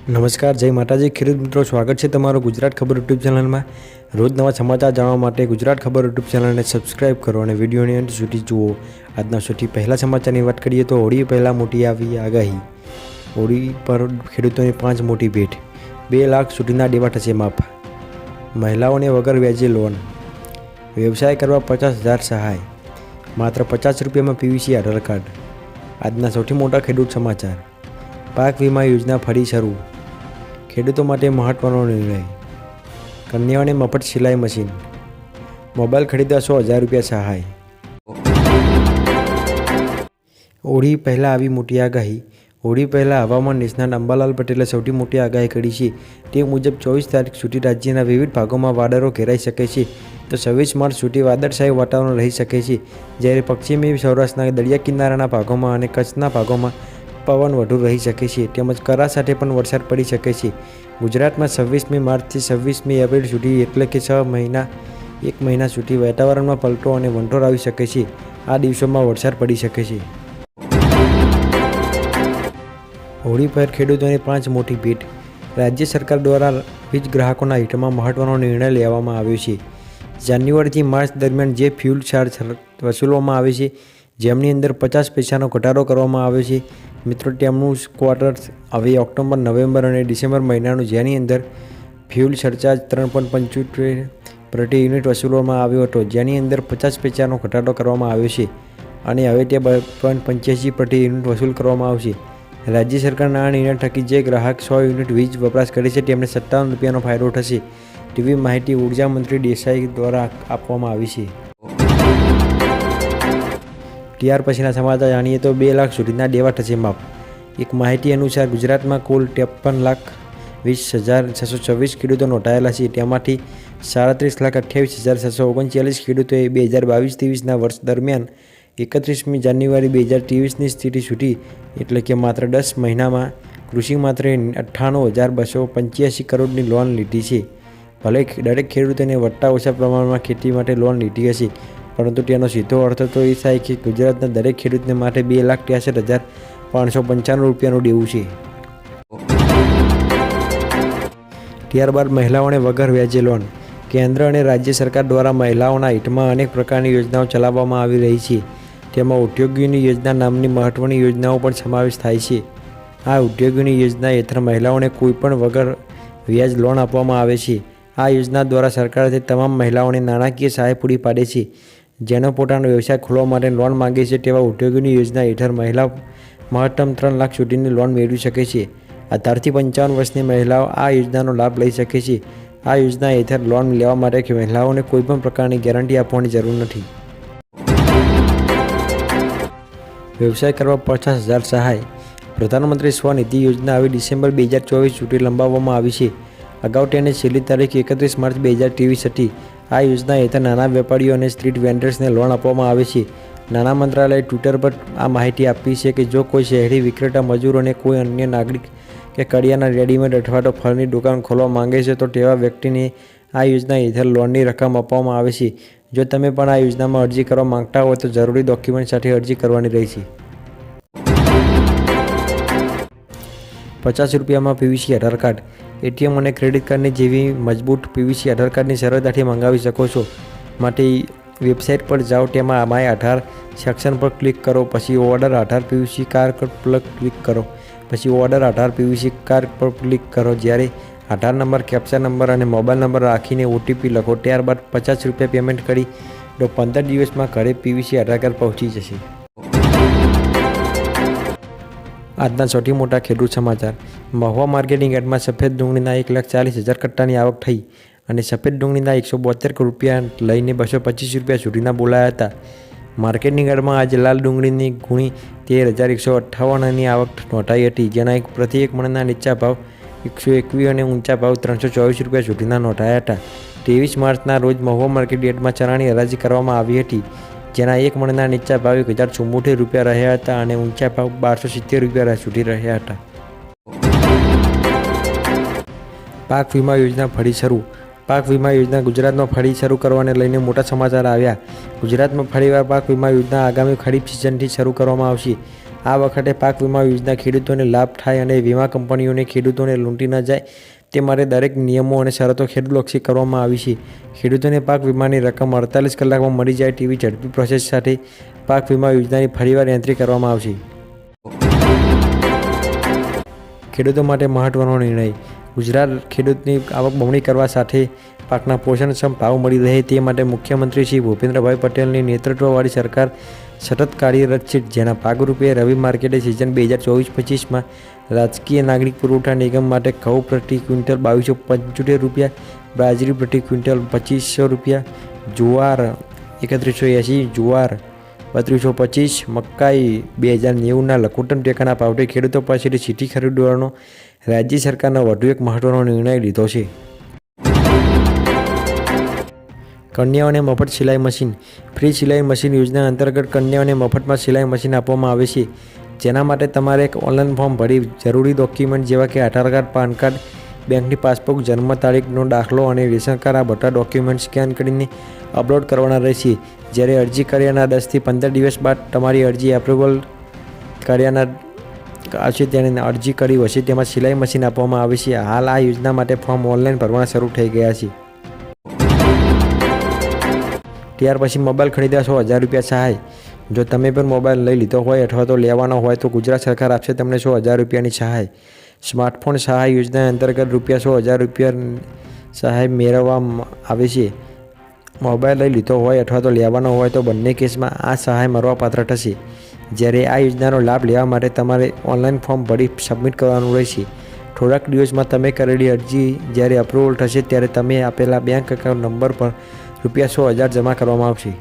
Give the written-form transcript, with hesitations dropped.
નમસ્કાર, જય માતાજી ખેડૂત મિત્રો, સ્વાગત છે તમારું ગુજરાત ખબર યુટ્યુબ ચેનલમાં। રોજ નવા સમાચાર જાણવા માટે ગુજરાત ખબર યુટ્યુબ ચેનલને સબસ્ક્રાઇબ કરો અને વિડીયોની અંત સુધી જુઓ। આજના સૌથી પહેલા સમાચારની વાત કરીએ તો હોળી પહેલાં મોટી આવી આગાહી। હોળી પર ખેડૂતોને 5 મોટી ભેટ, 2 લાખ સુધીના દેવા થશે માફ। મહિલાઓને વગર વ્યાજે લોન, વ્યવસાય કરવા 50,000 સહાય, માત્ર 50 રૂપિયામાં પીવીસી આધાર કાર્ડ। આજના સૌથી મોટા ખેડૂત સમાચાર। પાક વીમા યોજના ફરી શરૂ, ખેડૂતો માટે મહત્વનો નિર્ણય। કન્યાઓને મફત સિલાઈ મશીન, મોબાઈલ ખરીદવા 100,000 રૂપિયા સહાય। હોળી પહેલાં આવી મોટી આગાહી। હોળી પહેલાં હવામાન નિષ્ણાત અંબાલાલ પટેલે સૌથી મોટી આગાહી કરી છે। તે મુજબ 24 તારીખ સુધી રાજ્યના વિવિધ ભાગોમાં વાદળો ઘેરાઈ શકે છે તો 26 માર્ચ સુધી વાદળછાયું વાતાવરણ રહી શકે છે, જ્યારે પશ્ચિમી સૌરાષ્ટ્રના દરિયા કિનારાના ભાગોમાં અને કચ્છના ભાગોમાં પવન વધુ રહી શકે છે તેમજ કરા સાથે પણ વરસાદ પડી શકે છે। ગુજરાતમાં 26મી માર્ચથી 26મી એપ્રિલ સુધી એટલે કે 1 મહિના સુધી વાતાવરણમાં પલટો અને વંટોળ આવી શકે છે। આ દિવસોમાં વરસાદ પડી શકે છે। હોળી પર ખેડૂતોને 5 મોટી ભેટ, રાજ્ય સરકાર દ્વારા વીજ ગ્રાહકોના હિતમાં મહત્વનો નિર્ણય લેવામાં આવ્યો છે। જાન્યુઆરીથી માર્ચ દરમિયાન જે ફ્યુલ ચાર્જ વસૂલવામાં આવે છે, જેમની અંદર 50 પૈસાનો ઘટાડો કરવામાં આવ્યો છે મિત્રો, તેમનું ક્વાર્ટર હવે ઓક્ટોબર, નવેમ્બર અને ડિસેમ્બર મહિનાનું, જેની અંદર ફ્યુલ સરચાર્જ 3.75 પ્રતિ યુનિટ વસૂલવામાં આવ્યો હતો, જેની અંદર 50 પૈસાનો ઘટાડો કરવામાં આવ્યો છે અને હવે તે 2.85 પ્રતિ યુનિટ વસૂલ કરવામાં આવશે। રાજ્ય સરકારના આ નિર્ણય થકી જે ગ્રાહક 100 યુનિટ વીજ વપરાશ કરે છે તેમને 57 રૂપિયાનો ફાયદો થશે તેવી માહિતી ઉર્જા મંત્રી દેસાઈ દ્વારા આપવામાં આવી છે। ત્યાર પછીના સમાચાર જાણીએ તો 2 લાખ સુધીના દેવા થશે માફ। એક માહિતી અનુસાર ગુજરાતમાં કુલ 53,20,624 ખેડૂતો નોંધાયેલા છે, તેમાંથી 37,28,639 ખેડૂતોએ 2022-23ના વર્ષ દરમિયાન 31મી જાન્યુઆરી 2023ની સ્થિતિ સુધી એટલે કે માત્ર 10 મહિનામાં કૃષિ માત્ર 98,285 કરોડની લોન લીધી છે। ભલે દરેક ખેડૂતોને વધતા ઓછા પ્રમાણમાં ખેતી માટે લોન લીધી હશે, પરંતુ તેનો સીધો અર્થ તો એ થાય કે ગુજરાતના દરેક ખેડૂતને માટે 2,63,595 રૂપિયાનું દેવું છે। ત્યારબાદ મહિલાઓને વગર વ્યાજે લોન। કેન્દ્ર અને રાજ્ય સરકાર દ્વારા મહિલાઓના હિતમાં અનેક પ્રકારની યોજનાઓ ચલાવવામાં આવી રહી છે, તેમાં ઉદ્યોગીની યોજના નામની મહત્વની યોજનાઓ પણ સમાવેશ થાય છે। આ ઉદ્યોગીની યોજના હેઠળ મહિલાઓને કોઈપણ વગર વ્યાજ લોન આપવામાં આવે છે। આ યોજના દ્વારા સરકાર તે તમામ મહિલાઓને નાણાકીય સહાય પૂરી પાડે છે જેનો પોતાનો વ્યવસાય ખોલવા માટે લોન માંગે છે। તેવા ઉદ્યોગોની યોજના હેઠળ મહિલા મહત્તમ 3 લાખ સુધીની લોન મેળવી શકે છે। 18થી 55 વર્ષની મહિલાઓ આ યોજનાનો લાભ લઈ શકે છે। આ યોજના હેઠળ લોન લેવા માટે મહિલાઓને કોઈપણ પ્રકારની ગેરંટી આપવાની જરૂર નથી। વ્યવસાય કરવા 50,000 સહાય। પ્રધાનમંત્રી સ્વનિધિ યોજના હવે ડિસેમ્બર 2024 સુધી લંબાવવામાં આવી છે। અગાઉ તેની છેલ્લી તારીખ 31 માર્ચ 2023 હતી। આ યોજના હેઠળ નાના વેપારીઓ અને સ્ટ્રીટ વેન્ડર્સને લોન આપવામાં આવે છે। નાણાં મંત્રાલયે ટ્વિટર પર આ માહિતી આપી છે કે જો કોઈ શહેરી વિક્રેતા, મજૂર અને કોઈ અન્ય નાગરિક કે કડિયાના, રેડીમેડ અથવા તો ફળની દુકાન ખોલવા માંગે છે તો તેવા વ્યક્તિને આ યોજના હેઠળ લોનની રકમ આપવામાં આવે છે। જો તમે પણ આ યોજનામાં અરજી કરવા માંગતા હો તો જરૂરી ડોક્યુમેન્ટ સાથે અરજી કરવાની રહેશે। 50 રૂપિયામાં પીવીસી આધાર કાર્ડ। એટીએમ અને ક્રેડિટ કાર્ડની જેવી મજબૂત પીવીસી આધાર કાર્ડની સરળતાથી મંગાવી શકો છો। માટે વેબસાઇટ પર જાઓ, તેમાં માય આધાર સેક્શન પર ક્લિક કરો, પછી ઓર્ડર આધાર પીવીસી કાર્ડ પર ક્લિક કરો, પછી ઓર્ડર આધાર પીવીસી કાર્ડ પર ક્લિક કરો। જ્યારે આધાર નંબર, કેપ્ચા નંબર અને મોબાઈલ નંબર રાખીને ઓટીપી લખો, ત્યારબાદ 50 રૂપિયા પેમેન્ટ કરી તો 15 દિવસમાં ઘરે પીવીસી આધાર કાર્ડ પહોંચી જશે। આજના સૌથી મોટા ખેડૂત સમાચાર। મહુવા માર્કેટિંગ યાર્ડમાં સફેદ ડુંગળીના 1,40,000 કટ્ટાની આવક થઈ અને સફેદ ડુંગળીના 172 રૂપિયા લઈને 225 રૂપિયા સુધીના બોલાયા હતા। માર્કેટિંગ યાર્ડમાં આજે લાલ ડુંગળીની ગુણી 13,158ની આવક નોંધાઈ હતી, જેના પ્રતિ એક મણના નીચા ભાવ 121 અને ઊંચા ભાવ 324 રૂપિયા સુધીના નોંધાયા હતા। 23 માર્ચના રોજ મહુવા માર્કેટ યાર્ડમાં ચણાની હરાજી કરવામાં આવી હતી, જેના એક મણના નીચા ભાવ 1,074 રૂપિયા રહ્યા હતા અને ઊંચા ભાવ 1,270 રૂપિયા સુધી રહ્યા હતા। પાક વીમા યોજના ફરી શરૂ। પાક વીમા યોજના ગુજરાતમાં ફરી શરૂ કરવાને લઈને મોટા સમાચાર આવ્યા। ગુજરાતમાં ફરીવાર પાક વીમા યોજના આગામી ખરીફ સિઝનથી શરૂ કરવામાં આવશે। આ વખતે પાક વીમા યોજના ખેડૂતોને લાભ થાય અને વીમા કંપનીઓને ખેડૂતોને લૂંટી ન જાય તે માટે દરેક નિયમો અને શરતો ખેડૂતલક્ષી કરવામાં આવી છે. ખેડૂતોને પાક વીમાની રકમ 48 કલાકમાં મળી જાય તેવી ઝડપી પ્રોસેસ સાથે પાક વીમા યોજનાની ફરીવાર એન્ટ્રી કરવામાં આવશે. ખેડૂતો માટે મહત્વનો નિર્ણય. ગુજરાત ખેડૂતની આવક બમણી કરવા સાથે પાકના પોષણક્ષમ ભાવ મળી રહે તે માટે મુખ્યમંત્રી શ્રી ભૂપેન્દ્રભાઈ પટેલની નેતૃત્વવાળી સરકાર સતત કાર્યરત છે, જેના ભાગરૂપે રવિ માર્કેટિંગ સિઝન 2024-25માં રાજકીય નાગરિક પુરવઠા નિગમ માટે ઘઉં પ્રતિ ક્વિન્ટલ 2275 રૂપિયા, બાજરી પ્રતિ ક્વિન્ટલ 2500 રૂપિયા, જુવાર 3180, જુવાર 3225, મકાઈ 2090ના લઘુત્તમ ટેકાના ભાવથી ખેડૂતો પાસેથી સીધી ખરીદવાનો રાજ્ય સરકારનો વધુ એક મહત્વનો નિર્ણય લીધો છે. કન્યાઓને મફત સિલાઈ મશીન. ફ્રી સિલાઈ મશીન યોજના અંતર્ગત કન્યાઓને મફતમાં સિલાઈ મશીન આપવામાં આવે છે, જેના માટે તમારે એક ઓનલાઈન ફોર્મ ભરી જરૂરી ડોક્યુમેન્ટ જેવા કે આધાર કાર્ડ, પાન કાર્ડ, બેંકની પાસબુક, જન્મ તારીખનો દાખલો અને રેશન કાર્ડ આ બધા ડોક્યુમેન્ટ સ્કેન કરીને અપલોડ કરવાના રહેશે. જ્યારે અરજી કર્યાના 10થી 15 દિવસ બાદ તમારી અરજી એપ્રુવલ કર્યાના આવશે તેને અરજી કરી હશે તેમાં સિલાઈ મશીન આપવામાં આવે છે. હાલ આ યોજના માટે ફોર્મ ઓનલાઈન ભરવાના શરૂ થઈ ગયા છે. ત્યાર પછી મોબાઈલ ખરીદ્યા 100,000 રૂપિયા સહાય. જો તમે પણ મોબાઈલ લઈ લીધો હોય અથવા તો લેવાનો હોય તો ગુજરાત સરકાર આપશે તમને 100,000 રૂપિયાની સહાય. સ્માર્ટફોન સહાય યોજના અંતર્ગત રૂપિયા 100,000 રૂપિયા સહાય મેળવવામાં આવે છે. મોબાઈલ લઈ લીધો હોય અથવા તો લેવાનો હોય તો બંને કેસમાં આ સહાય મળવાપાત્ર થશે. જ્યારે આ યોજનાનો લાભ લેવા માટે તમારે ઓનલાઈન ફોર્મ ભરી સબમિટ કરવાનું રહેશે. થોડાક દિવસમાં તમે કરેલી અરજી જ્યારે અપ્રુવલ થશે ત્યારે તમે આપેલા બેંક એકાઉન્ટ નંબર પર રૂપિયા 100,000 જમા કરવામાં આવશે.